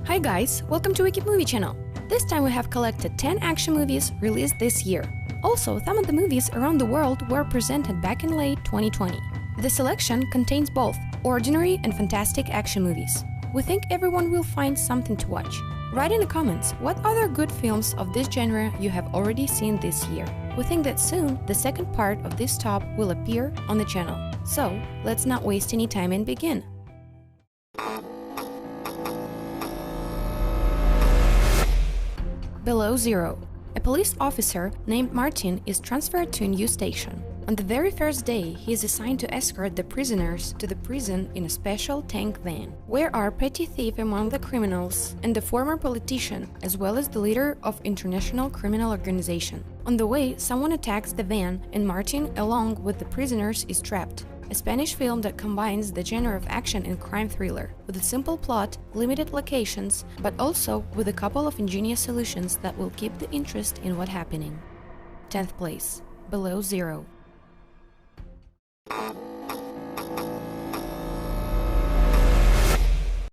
Hi guys, welcome to Wicked Movie Channel. This time we have collected 10 action movies released this year. Also, some of the movies around the world were presented back in late 2020. The selection contains both ordinary and fantastic action movies. We think everyone will find something to watch. Write in the comments what other good films of this genre you have already seen this year. We think that soon the second part of this top will appear on the channel. So, let's not waste any time and begin. Below Zero. A police officer named Martin is transferred to a new station. On the very first day, he is assigned to escort the prisoners to the prison in a special tank van, where are petty thief among the criminals and the former politician, as well as the leader of international criminal organization. On the way, someone attacks the van and Martin, along with the prisoners, is trapped. A Spanish film that combines the genre of action and crime thriller, with a simple plot, limited locations, but also with a couple of ingenious solutions that will keep the interest in what's happening. 10th place. Below Zero.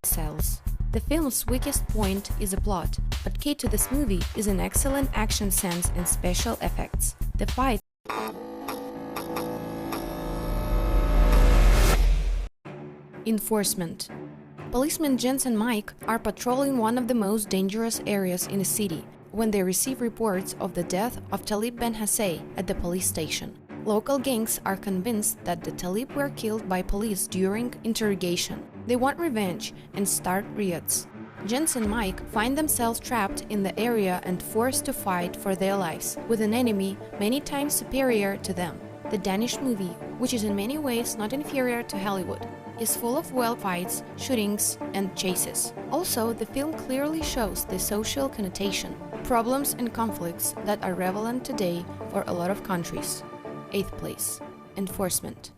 Cells. The film's weakest point is a plot, but key to this movie is an excellent action sense and special effects. The fight Enforcement. Policemen Jens and Mike are patrolling one of the most dangerous areas in the city when they receive reports of the death of Talib Ben Hassay at the police station. Local gangs are convinced that the Talib were killed by police during interrogation. They want revenge and start riots. Jens and Mike find themselves trapped in the area and forced to fight for their lives with an enemy many times superior to them. The Danish movie, which is in many ways not inferior to Hollywood, is full of wild fights, shootings, and chases. Also, the film clearly shows the social connotation, problems and conflicts that are relevant today for a lot of countries. 8th place. Enforcement.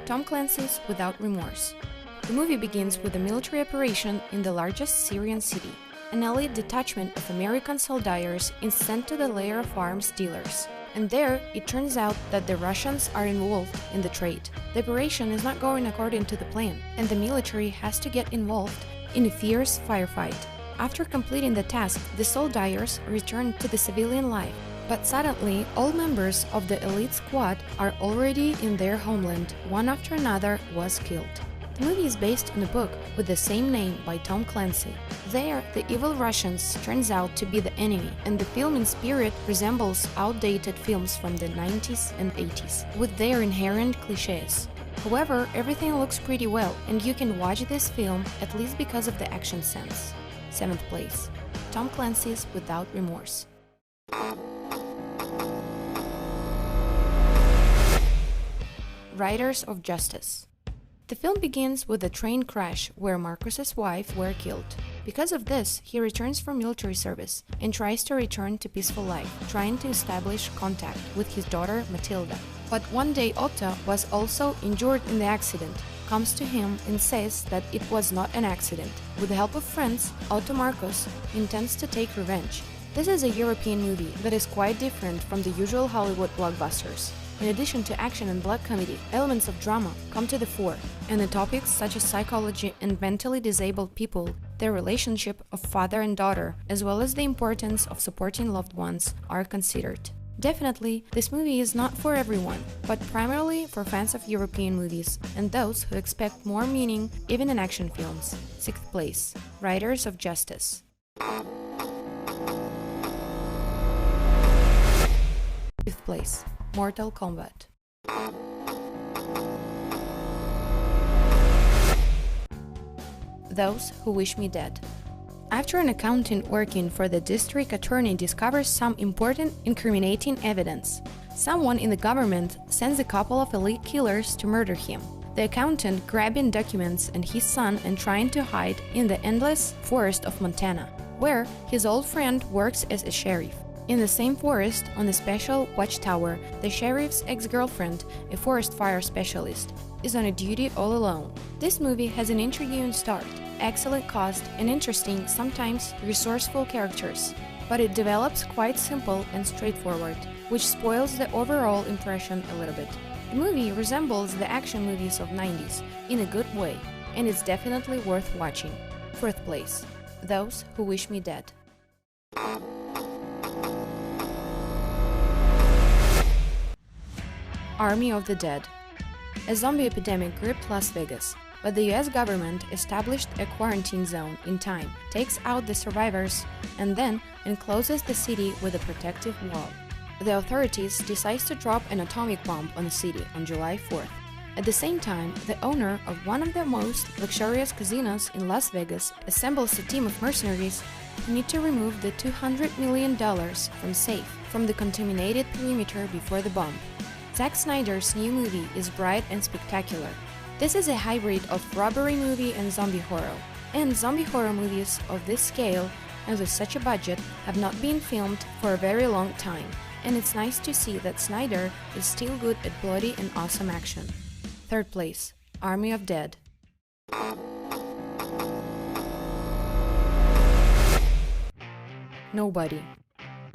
Tom Clancy's Without Remorse. The movie begins with a military operation in the largest Syrian city. An elite detachment of American soldiers is sent to the lair of arms dealers. And there, it turns out that the Russians are involved in the trade. The operation is not going according to the plan, and the military has to get involved in a fierce firefight. After completing the task, the soldiers return to the civilian life. But suddenly, all members of the elite squad are already in their homeland. One after another was killed. The movie is based on a book with the same name by Tom Clancy. There, the evil Russians turns out to be the enemy, and the film in spirit resembles outdated films from the 90s and 80s, with their inherent cliches. However, everything looks pretty well, and you can watch this film at least because of the action sense. 7th place. Tom Clancy's Without Remorse. Riders of Justice. The film begins with a train crash where Marcus's wife were killed. Because of this, he returns from military service and tries to return to peaceful life, trying to establish contact with his daughter Matilda. But one day Otto was also injured in the accident, comes to him and says that it was not an accident. With the help of friends, Otto Marcus intends to take revenge. This is a European movie that is quite different from the usual Hollywood blockbusters. In addition to action and black comedy, elements of drama come to the fore, and the topics such as psychology and mentally disabled people, their relationship of father and daughter, as well as the importance of supporting loved ones, are considered. Definitely, this movie is not for everyone, but primarily for fans of European movies and those who expect more meaning even in action films. 6th place. Riders of Justice. 5th place. Mortal Kombat. Those Who Wish Me Dead. After an accountant working for the district attorney discovers some important incriminating evidence, someone in the government sends a couple of elite killers to murder him. The accountant grabbing documents and his son and trying to hide in the endless forest of Montana, where his old friend works as a sheriff. In the same forest, on a special watchtower, the sheriff's ex-girlfriend, a forest fire specialist, is on a duty all alone. This movie has an intriguing start, excellent cast, and interesting, sometimes resourceful characters, but it develops quite simple and straightforward. which spoils the overall impression a little bit. The movie resembles the action movies of 90s in a good way, and it's definitely worth watching. Fourth place, Those Who Wish Me Dead. Army of the Dead. A zombie epidemic gripped Las Vegas, but the US government established a quarantine zone in time, takes out the survivors, and then encloses the city with a protective wall. The authorities decide to drop an atomic bomb on the city on July 4th. At the same time, the owner of one of the most luxurious casinos in Las Vegas assembles a team of mercenaries who need to remove the $200 million from the contaminated perimeter before the bomb. Zack Snyder's new movie is bright and spectacular. This is a hybrid of robbery movie and zombie horror. And zombie horror movies of this scale and with such a budget have not been filmed for a very long time. And it's nice to see that Snyder is still good at bloody and awesome action. Third place, Army of Dead. Nobody.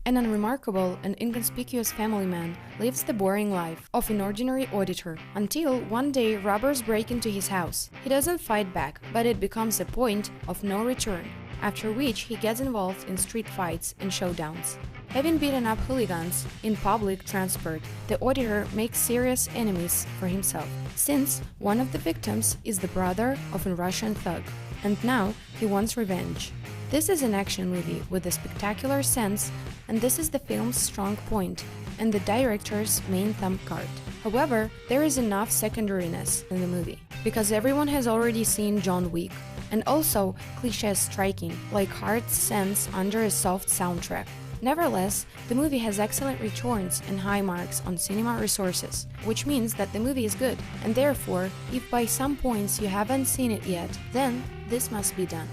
An unremarkable and inconspicuous family man lives the boring life of an ordinary auditor until one day robbers break into his house. He doesn't fight back, but it becomes a point of no return, after which he gets involved in street fights and showdowns. Having beaten up hooligans in public transport, the auditor makes serious enemies for himself, since one of the victims is the brother of a Russian thug, and now he wants revenge. This is an action movie with a spectacular sense, and this is the film's strong point and the director's main thumb card. However, there is enough secondariness in the movie, because everyone has already seen John Wick, and also clichés striking, like heart sense under a soft soundtrack. Nevertheless, the movie has excellent returns and high marks on cinema resources, which means that the movie is good, and therefore, if by some points you haven't seen it yet, then this must be done.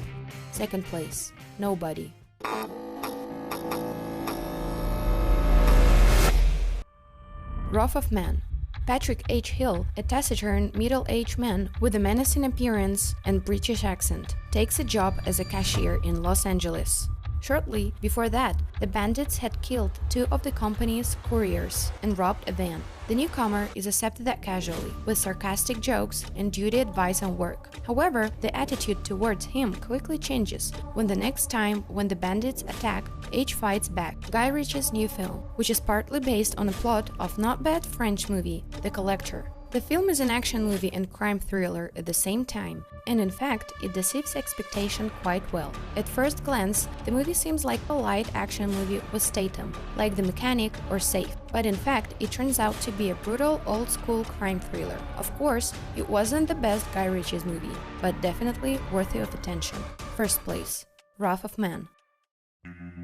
Second place, Nobody. Wrath of Man. Patrick H. Hill, a taciturn, middle-aged man with a menacing appearance and British accent, takes a job as a cashier in Los Angeles. Shortly before that, the bandits had killed two of the company's couriers and robbed a van. The newcomer is accepted casually, with sarcastic jokes and duty advice on work. However, the attitude towards him quickly changes when the next time when the bandits attack, H fights back. Guy Ritchie's new film, which is partly based on a plot of not bad French movie, The Collector. The film is an action movie and crime thriller at the same time, and in fact, it deceives expectation quite well. At first glance, the movie seems like a light action movie with Statham, like The Mechanic or Safe, but in fact, it turns out to be a brutal old-school crime thriller. Of course, it wasn't the best Guy Ritchie's movie, but definitely worthy of attention. First place, Wrath of Man.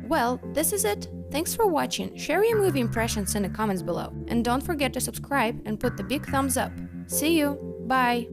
Well, this is it. Thanks for watching. Share your movie impressions in the comments below. And don't forget to subscribe and put the big thumbs up. See you. Bye.